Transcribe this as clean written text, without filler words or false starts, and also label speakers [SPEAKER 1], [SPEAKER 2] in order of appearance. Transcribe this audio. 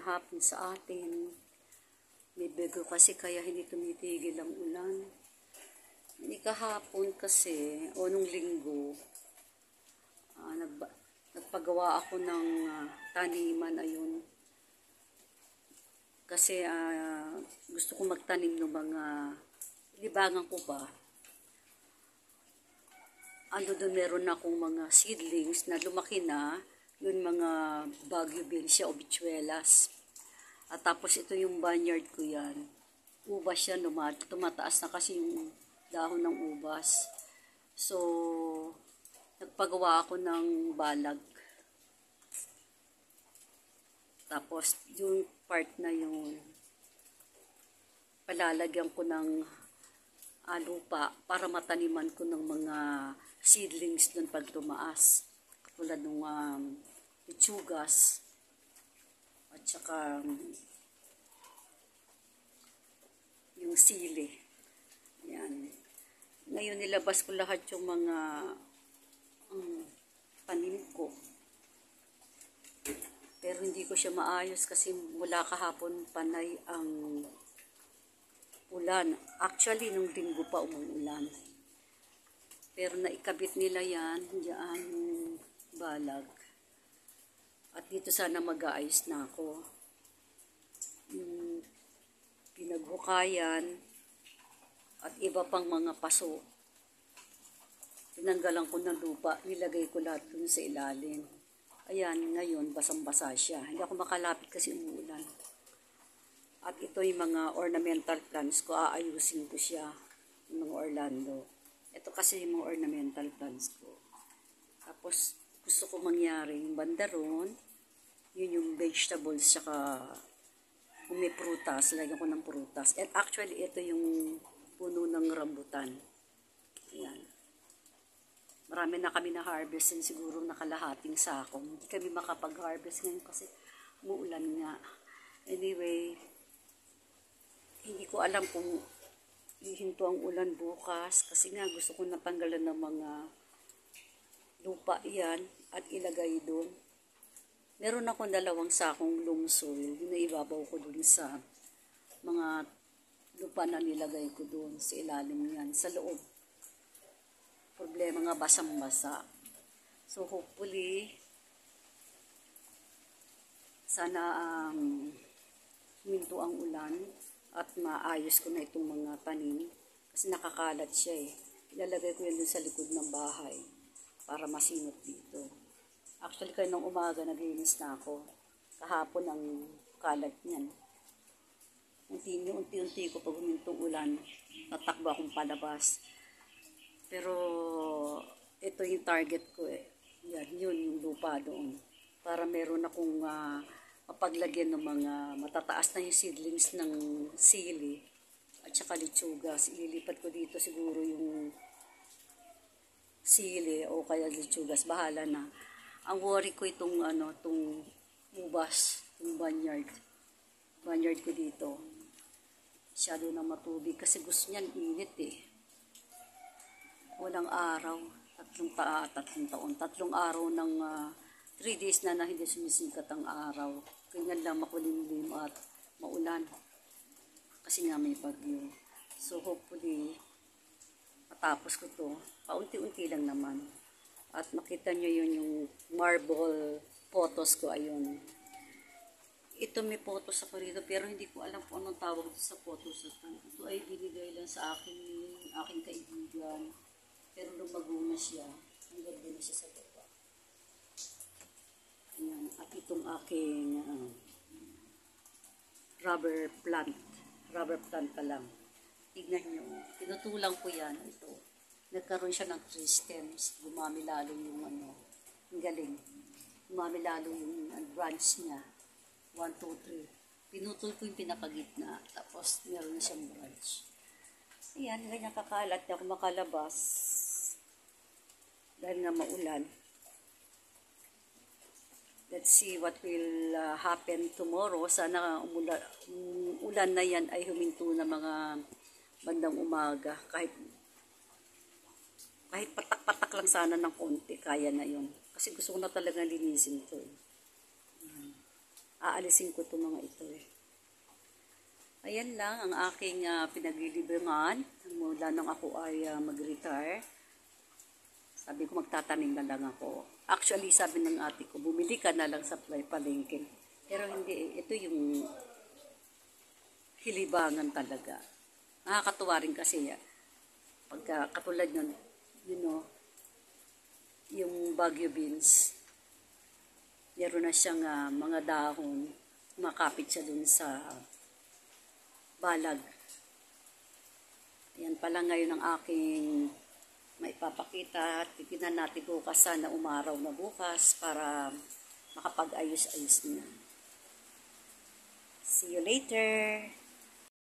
[SPEAKER 1] na hapon sa atin. May bagyo kasi kaya hindi tumitigil ang ulan. Hindi kahapon kasi, o nung linggo, nagpagawa ako ng taniman, ayun. Kasi gusto ko magtanim ng mga libangan ko ba. Doon meron akong mga seedlings na lumaki na, yung mga Baguio Bencia o bichuelas. At tapos ito yung vineyard ko yan. Ubas yan, tumataas na kasi yung dahon ng ubas. So, nagpagawa ako ng balag. Tapos, yung part na yun, palalagyan ko ng lupa para mataniman ko ng mga seedlings dun pag tumaas. Katulad ng lechugas at saka yung sili. Yan. Ngayon nilabas ko lahat yung mga panim ko. Pero hindi ko siya maayos kasi mula kahapon panay ang ulan. Actually, nung linggo pa umuulan. Pero naikabit nila yan, diyan yung balag. At dito sana mag-aayos na ako. Pinaghukayan at iba pang mga paso. Tinanggalan ko ng lupa, nilagay ko lahat dun sa ilalim. Ayan, ngayon, basang-basa siya. Hindi ako makalapit kasi umuulan. At ito yung mga ornamental plants ko, aayusin ko siya, yung mga Orlando. Ito kasi yung mga ornamental plants ko. Tapos, gusto ko mangyari yung bandaron, yun yung vegetables, saka kung may prutas, lagyan ko ng prutas. And actually, ito yung puno ng rambutan. Ayan. Marami na kami na harvest and siguro nakalahating sako. Hindi kami makapag-harvest ngayon kasi umuulan nga. Anyway, hindi ko alam kung hihinto ang ulan bukas kasi nga gusto ko natanggalan ng mga lupa yan at ilagay doon. Meron ako 2 sakong loam soil. Yun na ibabaw ko doon sa mga lupa na nilagay ko doon sa ilalim yan, sa loob. Problema nga basang-basa. So hopefully, sana huminto ang ulan at maayos ko na itong mga tanim kasi nakakalat siya eh. Ilalagay ko yan dun sa likod ng bahay para masinot dito. Actually, kayo ng umaga naglinis na ako. Kahapon ang kalat niyan. Unti-unti ko pag humintong ulan, tatakbo akong palabas. Pero ito yung target ko eh. Yan, yun yung lupa doon. Para meron akong mapaglagyan ng mga matataas na yung seedlings ng sili at saka lechugas. Ililipat ko dito siguro yung sili o kaya lechugas. Bahala na. Ang worry ko itong itong ubas, yung vineyard. Vineyard ko dito. Masyado na matubig kasi gusto niyan init eh. Walang araw. 3 taon. 3 araw ng 3 days na hindi sumisikat ang araw. Ganyan lang makulimlim at maulan. Kasi nga may bagyo. So hopefully, matapos ko to. Paunti-unti lang naman. At makita nyo yun yung marble photos ko. Ayun. Ito may photos ako rito pero hindi ko alam kung anong tawag sa photos. Ito ay binigay lang sa aking kaibigan. Pero lumago na siya. Ang ganda na siya sa baba. Ayan. At itong aking rubber plant. Rubber plant pa lang. Tignan nyo. Tinutulang ko yan. Ito. Nagkaroon siya ng 3 stems. Gumami lalo yung ang galing. Gumami lalo yung branch niya. 1, 2, 3. Pinutol ko yung pinakagitna. Tapos meron na siyang branch. Ayan. Ganyan kakalat na kung makalabas. Dahil nga maulan. Let's see what will happen tomorrow. Sana ulan na yan ay huminto na mga bandang umaga. Kahit patak-patak lang sana ng konti, kaya na yun. Kasi gusto ko na talaga linisin ito. Aalisin ko itong mga ito eh. Ayan lang ang aking pinaglilibangan mula nang ako ay mag-retire. Sabi ko magtatanim na lang ako. Actually, sabi ng ate ko, bumili ka na lang sa palengke. Pero hindi eh. Ito yung hilibangan talaga. Nakakatuwa rin kasi pagka katulad nun, yung Baguio beans, meron na siyang mga dahon, makapit siya dun sa balag. Yan pala ngayon ang aking maipapakita. Titignan natin bukas, sana umaraw na bukas para makapag-ayos-ayos na. See you later!